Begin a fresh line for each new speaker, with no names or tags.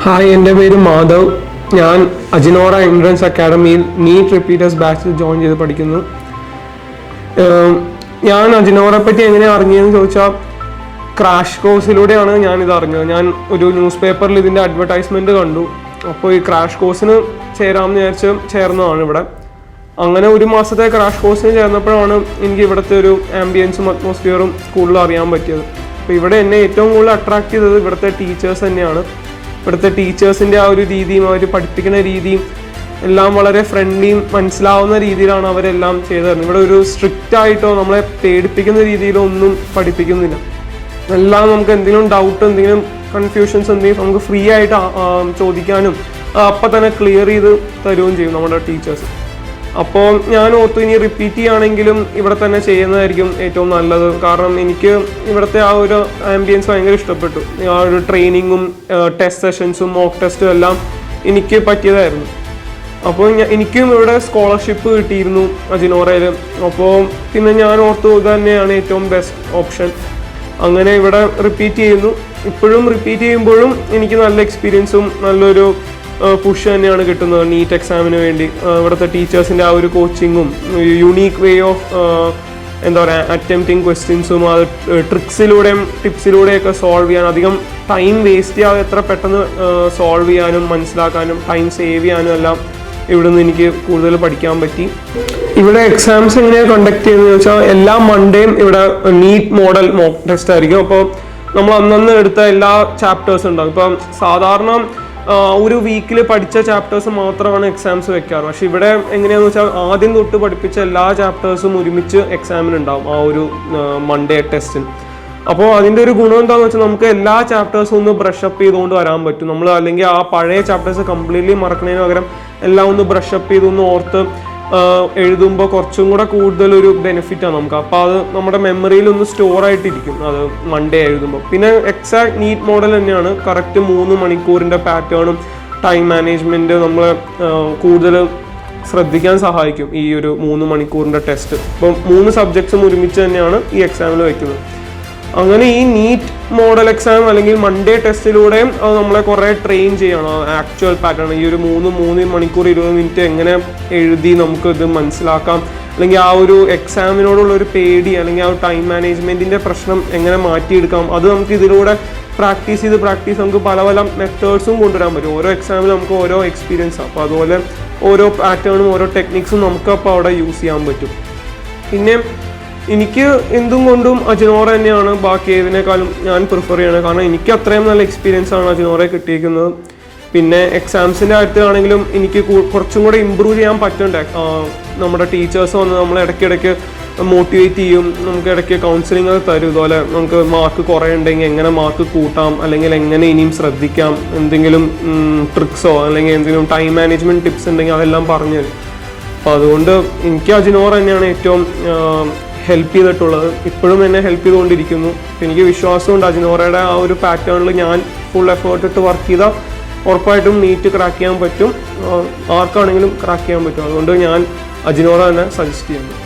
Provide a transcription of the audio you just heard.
Hi, എൻ്റെ പേര് മാധവ്. ഞാൻ അജിനോറ എൻട്രൻസ് അക്കാഡമിയിൽ നീറ്റ് റിപ്പീറ്റേഴ്സ് ബാച്ചിൽ ജോയിൻ ചെയ്ത് പഠിക്കുന്നു. ഞാൻ അജിനോറെ പറ്റി എങ്ങനെ അറിഞ്ഞതെന്ന് ചോദിച്ചാൽ ക്രാഷ് കോഴ്സിലൂടെയാണ് ഞാനിത് അറിഞ്ഞത്. ഞാൻ ഒരു ന്യൂസ് പേപ്പറിൽ ഇതിൻ്റെ അഡ്വർടൈസ്മെൻറ്റ് കണ്ടു. അപ്പോൾ ഈ ക്രാഷ് കോഴ്സിന് ചേരാമെന്ന് വിചാരിച്ച് ചേർന്നതാണ് ഇവിടെ. അങ്ങനെ ഒരു മാസത്തെ ക്രാഷ് കോഴ്സിന് ചേർന്നപ്പോഴാണ് എനിക്ക് ഇവിടുത്തെ ഒരു ആംബിയൻസും അറ്റ്മോസ്ഫിയറും കൂടുതൽ അറിയാൻ പറ്റിയത്. അപ്പോൾ ഇവിടെ എന്നെ ഏറ്റവും കൂടുതൽ അട്രാക്ട് ചെയ്തത് ഇവിടുത്തെ ടീച്ചേഴ്സ് തന്നെയാണ്. ഇവിടുത്തെ ടീച്ചേഴ്സിൻ്റെ ആ ഒരു രീതിയും അവർ പഠിപ്പിക്കുന്ന രീതിയും എല്ലാം വളരെ ഫ്രണ്ട്ലിയും മനസ്സിലാവുന്ന രീതിയിലാണ് അവരെല്ലാം ചെയ്തു തരുന്നത്. ഇവിടെ ഒരു സ്ട്രിക്റ്റ് ആയിട്ടോ നമ്മളെ പേടിപ്പിക്കുന്ന രീതിയിലോ ഒന്നും പഠിപ്പിക്കുന്നില്ല. എല്ലാം നമുക്ക് എന്തെങ്കിലും ഡൗട്ട്, എന്തെങ്കിലും കൺഫ്യൂഷൻസ് എന്തെങ്കിലും നമുക്ക് ഫ്രീ ആയിട്ട് ചോദിക്കാനും അപ്പം തന്നെ ക്ലിയർ ചെയ്ത് തരുകയും ചെയ്യും നമ്മുടെ ടീച്ചേഴ്സ്. അപ്പോൾ ഞാൻ ഓർത്തു ഇനി റിപ്പീറ്റ് ചെയ്യുകയാണെങ്കിലും ഇവിടെ തന്നെ ചെയ്യുന്നതായിരിക്കും ഏറ്റവും നല്ലത്. കാരണം എനിക്ക് ഇവിടുത്തെ ആ ഒരു ആംബിയൻസ് ഭയങ്കര ഇഷ്ടപ്പെട്ടു. ആ ഒരു ട്രെയിനിങ്ങും ടെസ്റ്റ് സെഷൻസും മോക്ക് ടെസ്റ്റും എല്ലാം എനിക്ക് പറ്റിയതായിരുന്നു. അപ്പോൾ എനിക്കും ഇവിടെ സ്കോളർഷിപ്പ് കിട്ടിയിരുന്നു അജിനോറയിൽ. അപ്പോൾ പിന്നെ ഞാൻ ഓർത്തു ഇത് തന്നെയാണ് ഏറ്റവും ബെസ്റ്റ് ഓപ്ഷൻ. അങ്ങനെ ഇവിടെ റിപ്പീറ്റ് ചെയ്യുന്നു. ഇപ്പോഴും റിപ്പീറ്റ് ചെയ്യുമ്പോഴും എനിക്ക് നല്ല എക്സ്പീരിയൻസും നല്ലൊരു പുഷ് തന്നെയാണ് കിട്ടുന്നത് നീറ്റ് എക്സാമിന് വേണ്ടി. ഇവിടുത്തെ ടീച്ചേഴ്സിൻ്റെ ആ ഒരു കോച്ചിങ്ങും യുണീക്ക് വേ ഓഫ് എന്താ പറയുക അറ്റംപ്റ്റിങ് ക്വസ്റ്റ്യൻസും അത് ട്രിക്സിലൂടെയും ടിപ്സിലൂടെയൊക്കെ സോൾവ് ചെയ്യാൻ, അധികം ടൈം വേസ്റ്റ് ചെയ്യാതെ എത്ര പെട്ടെന്ന് സോൾവ് ചെയ്യാനും മനസ്സിലാക്കാനും ടൈം സേവ് ചെയ്യാനും എല്ലാം ഇവിടെ നിന്ന് എനിക്ക് കൂടുതൽ പഠിക്കാൻ പറ്റി. ഇവിടെ എക്സാംസ് എങ്ങനെയാണ് കണ്ടക്ട് ചെയ്യുന്നത് വെച്ചാൽ എല്ലാ മൺഡേയും ഇവിടെ നീറ്റ് മോഡൽ മോക്ക് ടെസ്റ്റ് ആയിരിക്കും. അപ്പോൾ നമ്മൾ അന്നന്ന് എടുത്ത എല്ലാ ചാപ്റ്റേഴ്സും ഉണ്ടാകും. ഇപ്പം സാധാരണ ഒരു വീക്കിൽ പഠിച്ച ചാപ്റ്റേഴ്സ് മാത്രമാണ് എക്സാംസ് വെക്കാറ്. പക്ഷെ ഇവിടെ എങ്ങനെയാണെന്ന് വെച്ചാൽ ആദ്യം തൊട്ട് പഠിപ്പിച്ച എല്ലാ ചാപ്റ്റേഴ്സും ഒരുമിച്ച് എക്സാമിനുണ്ടാവും ആ ഒരു മൺഡേ ടെസ്റ്റിന്. അപ്പോൾ അതിൻ്റെ ഒരു ഗുണം എന്താണെന്ന് വെച്ചാൽ നമുക്ക് എല്ലാ ചാപ്റ്റേഴ്സും ഒന്ന് ബ്രഷപ്പ് ചെയ്തുകൊണ്ട് വരാൻ പറ്റും. നമ്മൾ അല്ലെങ്കിൽ ആ പഴയ ചാപ്റ്റേഴ്സ് കംപ്ലീറ്റ്ലി മറക്കുന്നതിന് പകരം എല്ലാം ഒന്ന് ബ്രഷപ്പ് ചെയ്തൊന്ന് ഓർത്ത് എഴുതുമ്പോൾ കുറച്ചും കൂടെ കൂടുതലൊരു ബെനിഫിറ്റാണ് നമുക്ക്. അപ്പോൾ അത് നമ്മുടെ മെമ്മറിയിൽ ഒന്ന് സ്റ്റോർ ആയിട്ടിരിക്കും അത് മൺഡേ എഴുതുമ്പോൾ. പിന്നെ എക്സാക്ട് നീറ്റ് മോഡൽ തന്നെയാണ്. കറക്റ്റ് 3 മണിക്കൂറിൻ്റെ പാറ്റേണും ടൈം മാനേജ്മെൻറ്റ് നമ്മളെ കൂടുതൽ ശ്രദ്ധിക്കാൻ സഹായിക്കും ഈ ഒരു 3 മണിക്കൂറിൻ്റെ ടെസ്റ്റ്. ഇപ്പം 3 സബ്ജക്ട്സും ഒരുമിച്ച് തന്നെയാണ് ഈ എക്സാമിൽ വയ്ക്കുന്നത്. അങ്ങനെ ഈ നീറ്റ് മോഡൽ എക്സാം അല്ലെങ്കിൽ മൺഡേ ടെസ്റ്റിലൂടെയും അത് നമ്മളെ കുറേ ട്രെയിൻ ചെയ്യണം ആക്ച്വൽ പാറ്റേൺ. ഈ ഒരു 3 മണിക്കൂർ 20 മിനിറ്റ് എങ്ങനെ എഴുതി നമുക്ക് ഇത് മനസ്സിലാക്കാം, അല്ലെങ്കിൽ ആ ഒരു എക്സാമിനോടുള്ള ഒരു പേടി അല്ലെങ്കിൽ ആ ഒരു ടൈം മാനേജ്മെൻറ്റിൻ്റെ പ്രശ്നം എങ്ങനെ മാറ്റിയെടുക്കാം, അത് നമുക്ക് ഇതിലൂടെ പ്രാക്ടീസ് ചെയ്ത് നമുക്ക് പല പല മെത്തേഡ്സും കൊണ്ടുവരാൻ പറ്റും. ഓരോ എക്സാമിൽ നമുക്ക് ഓരോ എക്സ്പീരിയൻസ്. അപ്പോൾ അതുപോലെ ഓരോ പാറ്റേണും ഓരോ ടെക്നിക്സും നമുക്ക് അപ്പോൾ അവിടെ യൂസ് ചെയ്യാൻ പറ്റും. പിന്നെ എനിക്ക് എന്തും കൊണ്ടും അജിനോറ തന്നെയാണ് ബാക്കി ഏതിനേക്കാളും ഞാൻ പ്രിഫർ ചെയ്യണത്. കാരണം എനിക്ക് അത്രയും നല്ല എക്സ്പീരിയൻസ് ആണ് അജിനോറയെ കിട്ടിയിരിക്കുന്നത്. പിന്നെ എക്സാംസിൻ്റെ കാര്യത്തിലാണെങ്കിലും എനിക്ക് കുറച്ചും കൂടെ ഇമ്പ്രൂവ് ചെയ്യാൻ പറ്റുന്നുണ്ട്. നമ്മുടെ ടീച്ചേഴ്സ് വന്ന് നമ്മളെ ഇടയ്ക്കിടയ്ക്ക് മോട്ടിവേറ്റ് ചെയ്യും, നമുക്ക് ഇടയ്ക്ക് കൗൺസിലിംഗ് തരും. ഇതുപോലെ നമുക്ക് മാർക്ക് കുറയുണ്ടെങ്കിൽ എങ്ങനെ മാർക്ക് കൂട്ടാം, അല്ലെങ്കിൽ എങ്ങനെ ഇനിയും ശ്രദ്ധിക്കാം, എന്തെങ്കിലും ട്രിക്സോ അല്ലെങ്കിൽ എന്തെങ്കിലും ടൈം മാനേജ്മെൻറ്റ് ടിപ്സ് ഉണ്ടെങ്കിൽ അതെല്ലാം പറഞ്ഞു തരും. അപ്പോൾ അതുകൊണ്ട് എനിക്ക് അജിനോറ തന്നെയാണ് ഏറ്റവും ഹെൽപ്പ് ചെയ്തിട്ടുള്ളത്. ഇപ്പോഴും എന്നെ ഹെൽപ്പ് ചെയ്തുകൊണ്ടിരിക്കുന്നു. എനിക്ക് വിശ്വാസമുണ്ട് അജിനോറയുടെ ആ ഒരു പാറ്റേണിൽ ഞാൻ ഫുൾ എഫേർട്ട് ഇട്ട് വർക്ക് ചെയ്താൽ ഉറപ്പായിട്ടും നീറ്റ് ക്രാക്ക് ചെയ്യാൻ പറ്റും. ആർക്കാണെങ്കിലും ക്രാക്ക് ചെയ്യാൻ പറ്റും. അതുകൊണ്ട് ഞാൻ അജിനോറ തന്നെ സജസ്റ്റ് ചെയ്യുന്നു.